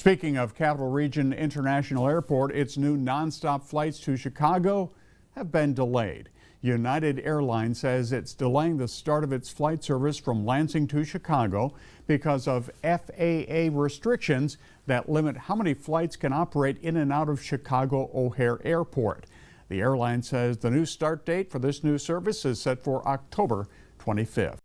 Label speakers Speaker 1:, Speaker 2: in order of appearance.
Speaker 1: Speaking of Capital Region International Airport, its new nonstop flights to Chicago have been delayed. United Airlines says it's delaying the start of its flight service from Lansing to Chicago because of FAA restrictions that limit how many flights can operate in and out of Chicago O'Hare Airport. The airline says the new start date for this new service is set for October 25th.